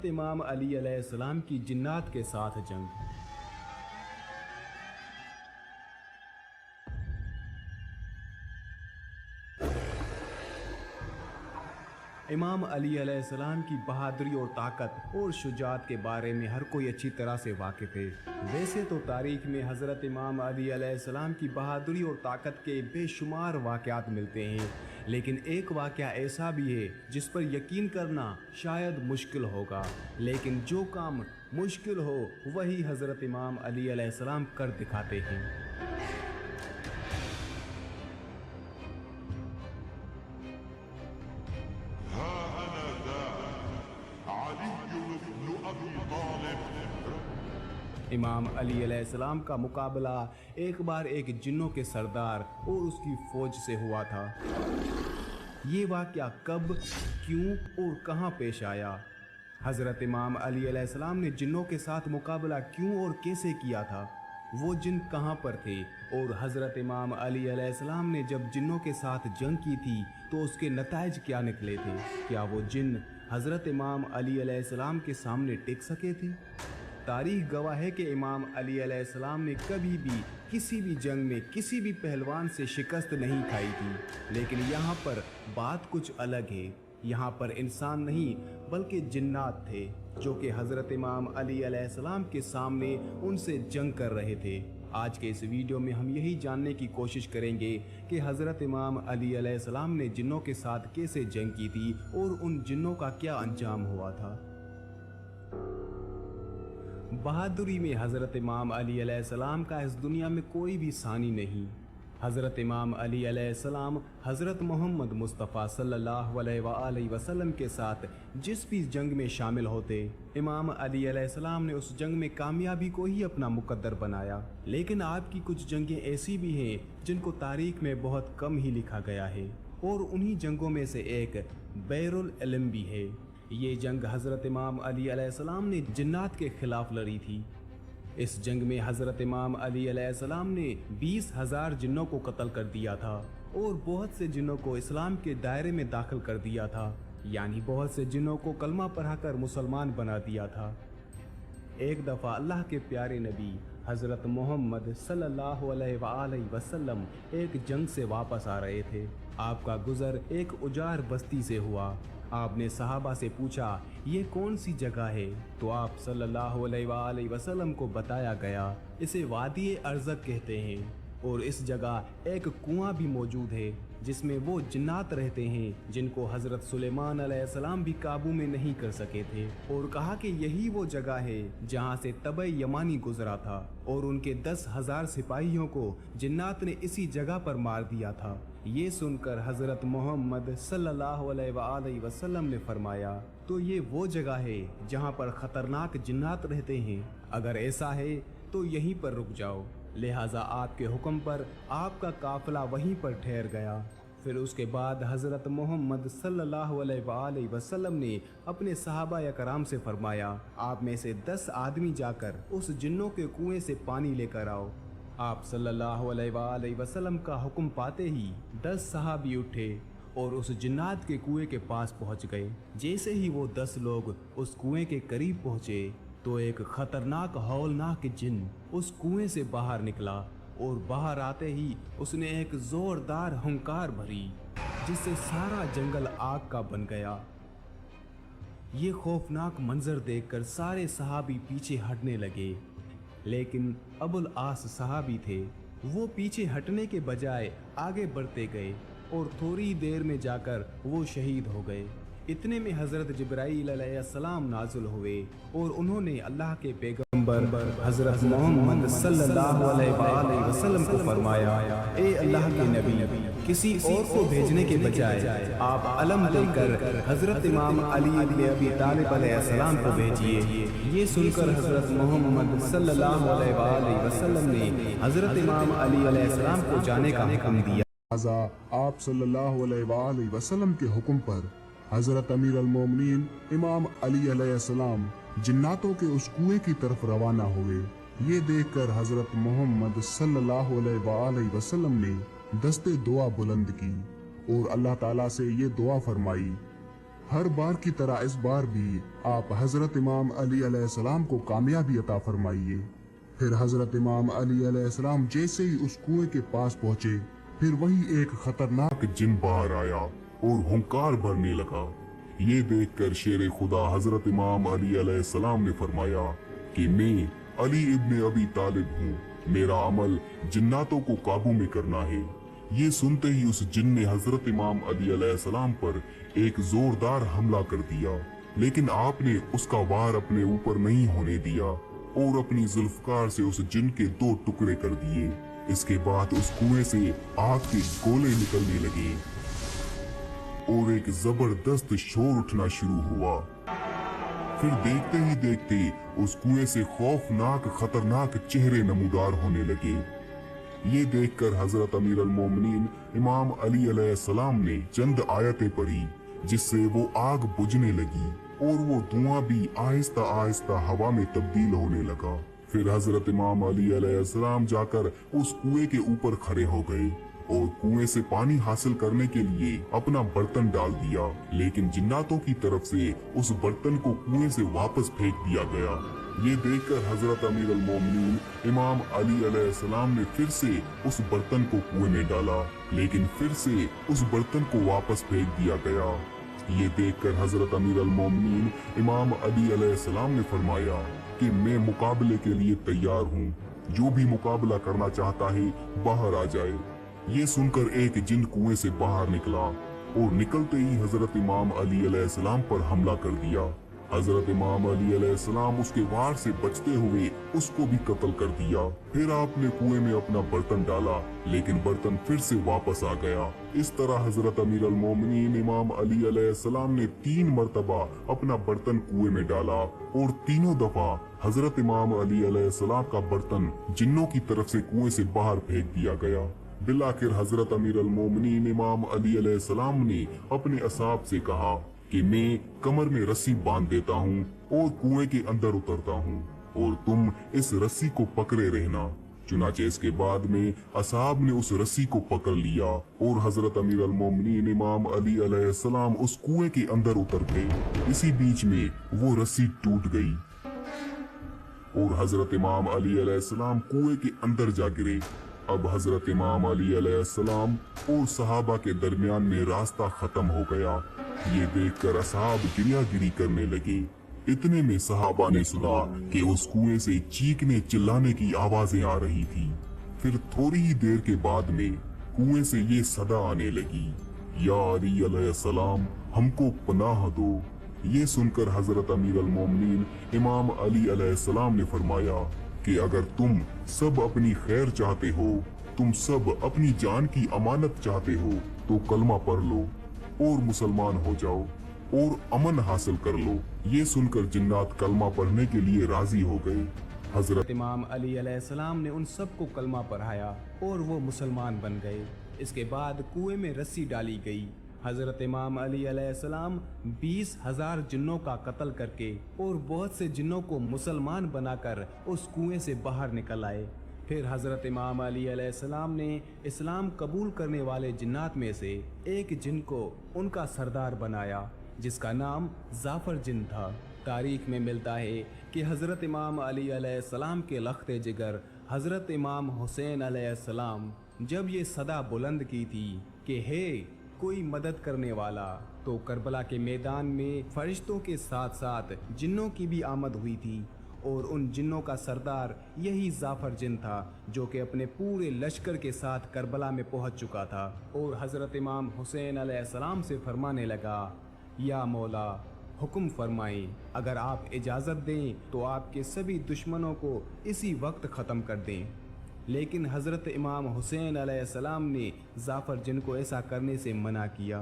इमाम अली अलैहिस्सलाम की जिन्नात के साथ जंग। इमाम अली अलैहिस्सलाम की बहादुरी और ताकत और शुजाअत के बारे में हर कोई अच्छी तरह से वाकिफ़ है। वैसे तो तारीख़ में हज़रत इमाम अली अलैहिस्सलाम की बहादुरी और ताकत के बेशुमार वाक़यात मिलते हैं, लेकिन एक वाक़या ऐसा भी है जिस पर यकीन करना शायद मुश्किल होगा, लेकिन जो काम मुश्किल हो वही हज़रत इमाम अली अलैहिस्सलाम कर दिखाते हैं। इमाम अली अलैहिस्सलाम का मुकाबला एक बार एक जिन्नों के सरदार और उसकी फ़ौज से हुआ था। ये वाक़या कब, क्यों और कहाँ पेश आया? हज़रत इमाम अली अलैहिस्सलाम ने जिन्नों के साथ मुकाबला क्यों और कैसे किया था? वो जिन कहाँ पर थे? और हज़रत इमाम अली अलैहिस्सलाम ने जब जिन्नों के साथ जंग की थी तो उसके नताइज क्या निकले थे? क्या वो जिन्न हज़रत इमाम अली अलैहिस्सलाम के सामने टिक सके थे? तारीख गवाह है कि इमाम अली अलैहिस्सलाम ने कभी भी किसी भी जंग में किसी भी पहलवान से शिकस्त नहीं खाई थी, लेकिन यहाँ पर बात कुछ अलग है। यहाँ पर इंसान नहीं बल्कि जिन्नात थे जो कि हज़रत इमाम अली अलैहिस्सलाम के सामने उनसे जंग कर रहे थे। आज के इस वीडियो में हम यही जानने की कोशिश करेंगे कि हज़रत इमाम अली अलैहिस्सलाम ने जिन्नों के साथ कैसे जंग की थी और उन जिन्नों का क्या अंजाम हुआ था। बहादुरी में हज़रत इमाम अली अलैहिस्सलाम का इस दुनिया में कोई भी सानी नहीं। हज़रत इमाम अली अलैहिस्सलाम हज़रत मोहम्मद मुस्तफ़ा सल्लल्लाहु अलैहि वसल्लम के साथ जिस भी जंग में शामिल होते, इमाम अली अलैहिस्सलाम ने उस जंग में कामयाबी को ही अपना मुकद्दर बनाया। लेकिन आपकी कुछ जंगें ऐसी भी हैं जिनको तारीख़ में बहुत कम ही लिखा गया है, और उन्हीं जंगों में से एक बैरुल इल्म भी है। ये जंग हज़रत इमाम अली अलैहिस्सलाम ने जिन्नात के ख़िलाफ़ लड़ी थी। इस जंग में हज़रत इमाम अली अलैहिस्सलाम ने 20,000 जिन्नों को कत्ल कर दिया था और बहुत से जिन्नों को इस्लाम के दायरे में दाखिल कर दिया था, यानी बहुत से जिन्नों को कलमा पढ़ाकर मुसलमान बना दिया था। एक दफ़ा अल्लाह के प्यारे नबी हज़रत मोहम्मद सल्लल्लाहु अलैहि वसल्लम एक जंग से वापस आ रहे थे। आपका गुज़र एक उजाड़ बस्ती से हुआ। आपने सहाबा से पूछा, ये कौन सी जगह है? तो आप सल्लल्लाहु अलैहि वसल्लम को बताया गया, इसे वादी अर्ज़क कहते हैं, और इस जगह एक कुआं भी मौजूद है जिसमें वो जिन्नात रहते हैं जिनको हज़रत सुलेमान अलैहिस्सलाम भी काबू में नहीं कर सके थे। और कहा कि यही वो जगह है जहाँ से तबे यमानी गुजरा था और उनके 10,000 सिपाहियों को जिन्नात ने इसी जगह पर मार दिया था। ये सुनकर हज़रत मोहम्मद सल्लल्लाहु अलैहि वसल्लम ने फरमाया, तो ये वो जगह है जहाँ पर ख़तरनाक जिन्नात रहते हैं। अगर ऐसा है तो यहीं पर रुक जाओ। लिहाजा आपके हुक्म पर आपका काफ़िला वहीं पर ठहर गया। फिर उसके बाद हज़रत मोहम्मद सल्लल्लाहु अलैहि वसल्लम ने अपने सहाबा कराम से फरमाया, आप में से 10 आदमी जाकर उस जिन्नों के कुएं से पानी लेकर आओ। आप सल्लल्लाहु अलैहि वसल्लम का हुक्म पाते ही 10 सहाबी उठे और उस जिन्नात के कुएं के पास पहुंच गए। जैसे ही वो 10 लोग उस कुएं के करीब पहुंचे तो एक खतरनाक हौलनाक जिन्न उस कुएं से बाहर निकला, और बाहर आते ही उसने एक जोरदार हुंकार भरी जिससे सारा जंगल आग का बन गया। ये खौफनाक मंजर देखकर सारे सहाबी पीछे हटने लगे, लेकिन अबुल आस सहाबी थे, वो पीछे हटने के बजाय आगे बढ़ते गए और थोड़ी देर में जाकर वो शहीद हो गए। इतने में हज़रत जिब्राईल अलैहिस्सलाम नाज़िल हुए और उन्होंने अल्लाह के पैगंबर हज़रत मोहम्मद सल्लल्लाहु अलैहि वसल्लम को फरमाया, ए अल्लाह के नबी, किसी और को भेजने के बजाय आप अलम देकर हज़रत इमाम अली इब्न अबी तालिब अलैहिस्सलाम को भेजिए। ये सुनकर हज़रत मोहम्मद सल्लल्लाहु अलैहि वसल्लम ने हज़रत इमाम अली अलैहिस्सलाम को जाने का हुक्म दिया। आप सल्लल्लाहु अलैहि वसल्लम के हुक्म पर हज़रत अमीर अल-मोमिनीन इमाम अली अलैहिस्सलाम जिन्नातों के उस कुएं की तरफ रवाना हुए। ये देखकर हज़रत मोहम्मद सल्लल्लाहु अलैहि वसल्लम ने दस्ते दुआ बुलंद की और अल्लाह ताला से ये दुआ फरमाई, हर बार की तरह इस बार भी आप हजरत इमाम अली अलैहिस्सलाम को कामयाबी अता फरमाइए। फिर हजरत इमाम अली अलैहिस्सलाम जैसे ही उस कुएं के पास पहुंचे, फिर वही एक खतरनाक जिन बाहर आया और हुंकार भरने लगा। ये देखकर शेर खुदा हजरत इमाम अली अलैहिस्सलाम ने फरमाया कि मैं अली इब्न अबी तालिब हूँ, मेरा अमल जिन्नातों को काबू में करना है। ये सुनते ही उस जिन ने हजरत इमाम अली अलैहिस्सलाम पर एक जोरदार हमला कर दिया, लेकिन आपने उसका वार अपने ऊपर नहीं होने दिया और अपनी जुल्फकार से उस जिन के 2 टुकड़े कर दिए। इसके बाद उस कुएं से आग के गोले निकलने लगे और एक जबरदस्त शोर उठना शुरू हुआ। फिर देखते ही देखते उस कुएं से खौफनाक खतरनाक चेहरे नमूदार होने लगे। ये देखकर हजरत अमीर अल मोमिनीन इमाम अली अलैहिस्सलाम ने चंद आयतें पढ़ी, जिससे वो आग बुझने लगी और वो धुआं भी आहिस्ता आहिस्ता हवा में तब्दील होने लगा। फिर हजरत इमाम अली अलैहिस्सलाम जाकर उस कुएं के ऊपर खड़े हो गए और कुएं से पानी हासिल करने के लिए अपना बर्तन डाल दिया, लेकिन जिन्नातों की तरफ से उस बर्तन को कुएं से वापस फेंक दिया गया। ये देखकर हजरत अमीर अल मोमिनीन इमाम अली अलैहिस्सलाम ने फिर से उस बर्तन को कुएं में डाला, लेकिन फिर से उस बर्तन को वापस फेंक दिया गया। ये देखकर हजरत अमीर अल मोमिनीन इमाम अली अलैहिस्सलाम ने फरमाया कि मैं मुकाबले के लिए तैयार हूँ, जो भी मुकाबला करना चाहता है बाहर आ जाए। ये सुनकर एक जिन कुएं से बाहर निकला और निकलते ही हजरत इमाम अली अलैहिस्सलाम पर हमला कर दिया। हजरत इमाम अली अलैहिस्सलाम उसके वार से बचते हुए उसको भी कत्ल कर दिया। फिर आपने कुएं में अपना बर्तन डाला, लेकिन बर्तन फिर से वापस आ गया। इस तरह हजरत अमीर अल मोमिनीन इमाम अली अलैहिस्सलाम ने 3 मरतबा अपना बर्तन कुएं में डाला और तीनों दफा हजरत इमाम अली अलैहिस्सलाम का बर्तन जिन्नों की तरफ से कुएं से बाहर फेंक दिया गया। बिलाखिर हजरत अमीर अल मोमिनीन इमाम अली अलैहिस्सलाम ने अपने असहाब से कहा कि मैं कमर में रस्सी बांध देता हूँ और कुएं के अंदर उतरता हूँ और तुम इस रस्सी को पकड़े रहना। चुनाचे इसके बाद में असहाब ने उस रस्सी को पकड़ लिया और हजरत अमीर अल मोमिनीन इमाम अली अलैहिस्सलाम उस कुएं के अंदर उतर गए। इसी बीच में वो रस्सी टूट गई और हजरत इमाम अली अलैहिस्सलाम कुएं के अंदर जा गिरे। अब हजरत इमाम अली अलैहिस्सलाम और सहाबा के दरमियान में रास्ता खत्म हो गया। ये देखकर असहाब गिरियागिरी करने लगे। इतने में सहाबा ने सुना कि उस कुएं से चीखने चिल्लाने की आवाजें आ रही थी। फिर थोड़ी ही देर के बाद में कुएं से ये सदा आने लगी, या अली अलैहिस्सलाम हमको पनाह दो। ये सुनकर हजरत अमीर अल मोमिनीन इमाम अली अलैहिस्सलाम ने फरमाया कि अगर तुम सब अपनी खैर चाहते हो, तुम सब अपनी जान की अमानत चाहते हो, तो कलमा पढ़ लो और मुसलमान हो जाओ और अमन हासिल कर लो। ये सुनकर जिन्नात कलमा पढ़ने के लिए राजी हो गए। हजरत इमाम अली अलैहिस्सलाम ने उन सबको कलमा पढ़ाया और वो मुसलमान बन गए। इसके बाद कुएं में रस्सी डाली गई। हजरत इमाम अली अलैहिस्सलाम 20,000 जिन्नों का कत्ल करके और बहुत से जिन्नों को मुसलमान बनाकर उस कुएं से बाहर निकल आए। फिर हजरत इमाम अली अलैहिस्सलाम ने इस्लाम कबूल करने वाले जिन्नात में से एक जिन को उनका सरदार बनाया, जिसका नाम जाफर जिन था। तारीख में मिलता है कि हजरत इमाम अली अलैहिस्सलाम के लख्ते जिगर हजरत इमाम हुसैन अलैहिस्सलाम जब ये सदा बुलंद की थी कि हे कोई मदद करने वाला, तो करबला के मैदान में फरिश्तों के साथ साथ जिन्नों की भी आमद हुई थी और उन जिन्नों का सरदार यही जाफर जिन था, जो कि अपने पूरे लश्कर के साथ करबला में पहुंच चुका था और हजरत इमाम हुसैन अलैहिस्सलाम से फरमाने लगा, या मौला हुक्म फरमाएं, अगर आप इजाज़त दें तो आपके सभी दुश्मनों को इसी वक्त ख़त्म कर दें। लेकिन हज़रत इमाम हुसैन अलैहिस्सलाम ने जाफ़र जिन को ऐसा करने से मना किया।